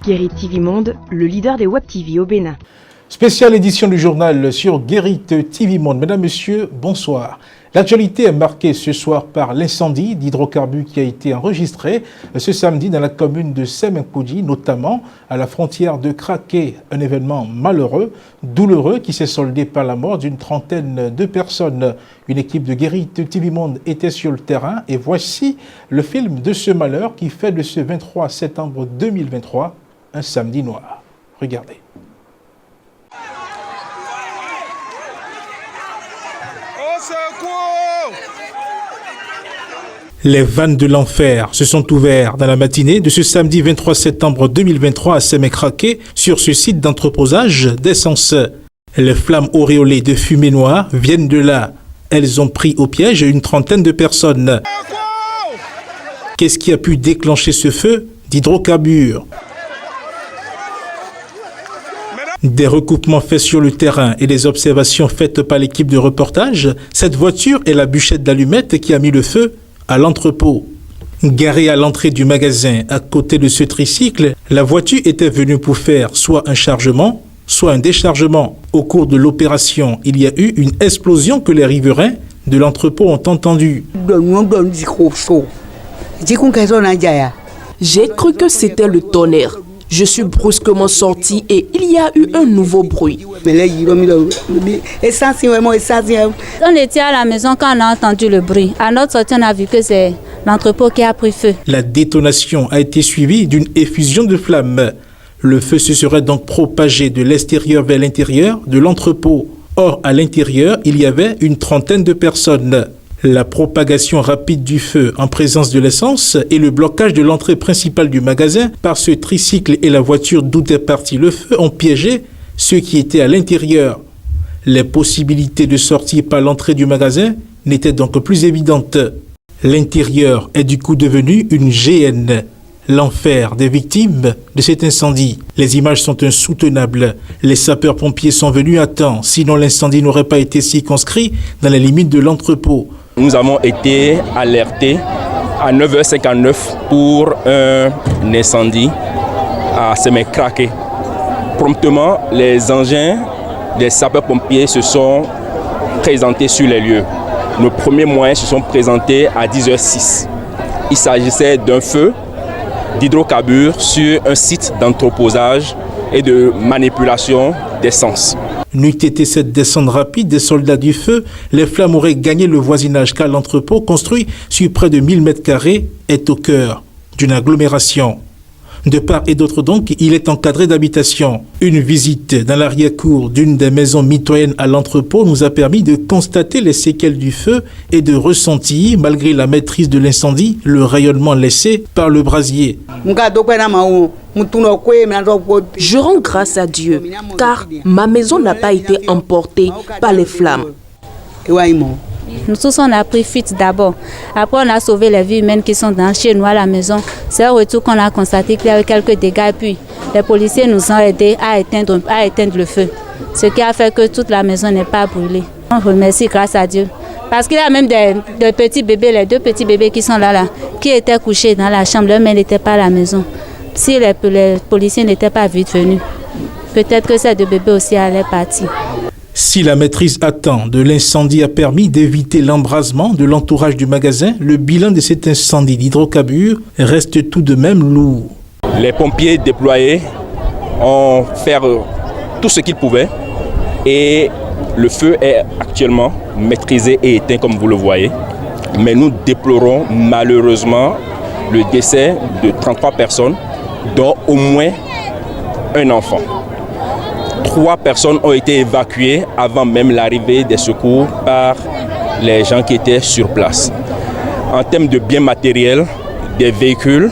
Guérit TV Monde, le leader des Web TV au Bénin. Spéciale édition du journal sur Guérit TV Monde. Mesdames, Messieurs, bonsoir. L'actualité est marquée ce soir par l'incendie d'hydrocarbures qui a été enregistré ce samedi dans la commune de Semenkoudji, notamment à la frontière de Kraké. Un événement malheureux, douloureux, qui s'est soldé par la mort d'une trentaine de personnes. Une équipe de Guérit TV Monde était sur le terrain et voici le film de ce malheur qui fait de ce 23 septembre 2023 un samedi noir. Regardez. Les vannes de l'enfer se sont ouvertes dans la matinée de ce samedi 23 septembre 2023 à Semenkraké sur ce site d'entreposage d'essence. Les flammes auréolées de fumée noire viennent de là. Elles ont pris au piège une trentaine de personnes. Qu'est-ce qui a pu déclencher ce feu d'hydrocarbures? Des recoupements faits sur le terrain et des observations faites par l'équipe de reportage, cette voiture est la bûchette d'allumettes qui a mis le feu à l'entrepôt. Garée à l'entrée du magasin à côté de ce tricycle, la voiture était venue pour faire soit un chargement, soit un déchargement. Au cours de l'opération, il y a eu une explosion que les riverains de l'entrepôt ont entendue. J'ai cru que c'était le tonnerre. Je suis brusquement sorti et il y a eu un nouveau bruit. On était à la maison quand on a entendu le bruit. À notre sortie, on a vu que c'est l'entrepôt qui a pris feu. La détonation a été suivie d'une effusion de flammes. Le feu se serait donc propagé de l'extérieur vers l'intérieur de l'entrepôt. Or, à l'intérieur, il y avait une trentaine de personnes. La propagation rapide du feu en présence de l'essence et le blocage de l'entrée principale du magasin par ce tricycle et la voiture d'où est parti le feu ont piégé ceux qui étaient à l'intérieur. Les possibilités de sortir par l'entrée du magasin n'étaient donc plus évidentes. L'intérieur est du coup devenu une GN. L'enfer des victimes de cet incendie. Les images sont insoutenables. Les sapeurs-pompiers sont venus à temps, sinon l'incendie n'aurait pas été circonscrit dans les limites de l'entrepôt. Nous avons été alertés à 9h59 pour un incendie à Semenkraké. Promptement, les engins des sapeurs-pompiers se sont présentés sur les lieux. Nos premiers moyens se sont présentés à 10h06. Il s'agissait d'un feu d'hydrocarbures sur un site d'entreposage et de manipulation d'essence. N'eût été cette descente rapide des soldats du feu, les flammes auraient gagné le voisinage car l'entrepôt, construit sur près de 1000 m², est au cœur d'une agglomération. De part et d'autre donc, il est encadré d'habitation. Une visite dans l'arrière-cour d'une des maisons mitoyennes à l'entrepôt nous a permis de constater les séquelles du feu et de ressentir, malgré la maîtrise de l'incendie, le rayonnement laissé par le brasier. Je rends grâce à Dieu, car ma maison n'a pas été emportée par les flammes. Nous tous, on a pris fuite d'abord. Après, on a sauvé les vies humaines qui sont chez nous à la maison. C'est au retour qu'on a constaté qu'il y avait quelques dégâts. Et puis, les policiers nous ont aidés à éteindre le feu. Ce qui a fait que toute la maison n'est pas brûlée. On remercie grâce à Dieu. Parce qu'il y a même des petits bébés, les 2 petits bébés qui sont là, qui étaient couchés dans la chambre. Leur mère n'était pas à la maison. Si les policiers n'étaient pas vite venus, peut-être que ces 2 bébés aussi allaient partir. Si la maîtrise à temps de l'incendie a permis d'éviter l'embrasement de l'entourage du magasin, le bilan de cet incendie d'hydrocarbures reste tout de même lourd. Les pompiers déployés ont fait tout ce qu'ils pouvaient et le feu est actuellement maîtrisé et éteint comme vous le voyez. Mais nous déplorons malheureusement le décès de 33 personnes, dont au moins un enfant. 3 personnes ont été évacuées avant même l'arrivée des secours par les gens qui étaient sur place. En termes de biens matériels, des véhicules,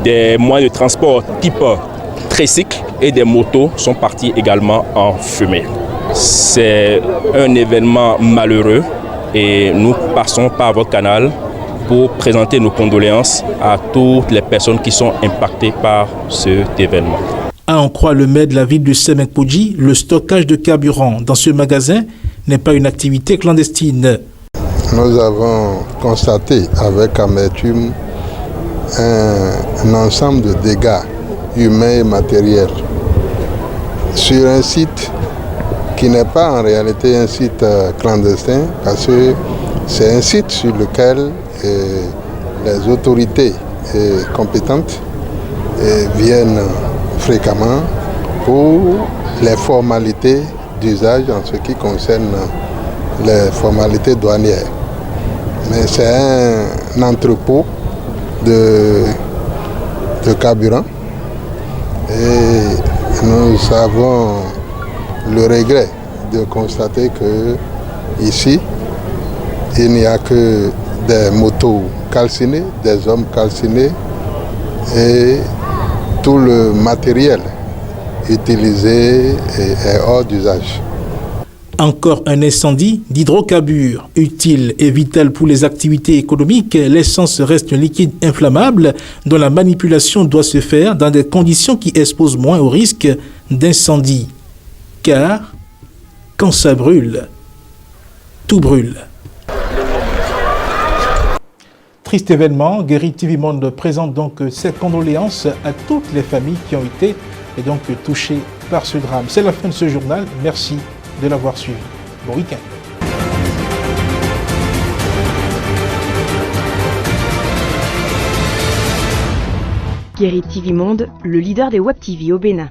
des moyens de transport type tricycle et des motos sont partis également en fumée. C'est un événement malheureux et nous passons par votre canal pour présenter nos condoléances à toutes les personnes qui sont impactées par cet événement. À en croire le maire de la ville de Semenkoudji, le stockage de carburant dans ce magasin n'est pas une activité clandestine. Nous avons constaté avec amertume un ensemble de dégâts humains et matériels sur un site qui n'est pas en réalité un site clandestin, parce que c'est un site sur lequel les autorités compétentes viennent fréquemment pour les formalités d'usage en ce qui concerne les formalités douanières. Mais c'est un entrepôt de carburant et nous avons le regret de constater que ici il n'y a que des motos calcinées, des hommes calcinés et tout le matériel utilisé est hors d'usage. Encore un incendie d'hydrocarbures. Utile et vital pour les activités économiques, l'essence reste un liquide inflammable dont la manipulation doit se faire dans des conditions qui exposent moins au risque d'incendie. Car, quand ça brûle, tout brûle. Triste événement, Guéri TV Monde présente donc ses condoléances à toutes les familles qui ont été touchées par ce drame. C'est la fin de ce journal. Merci de l'avoir suivi. Bon week-end. Guéri TV Monde, le leader des Web TV au Bénin.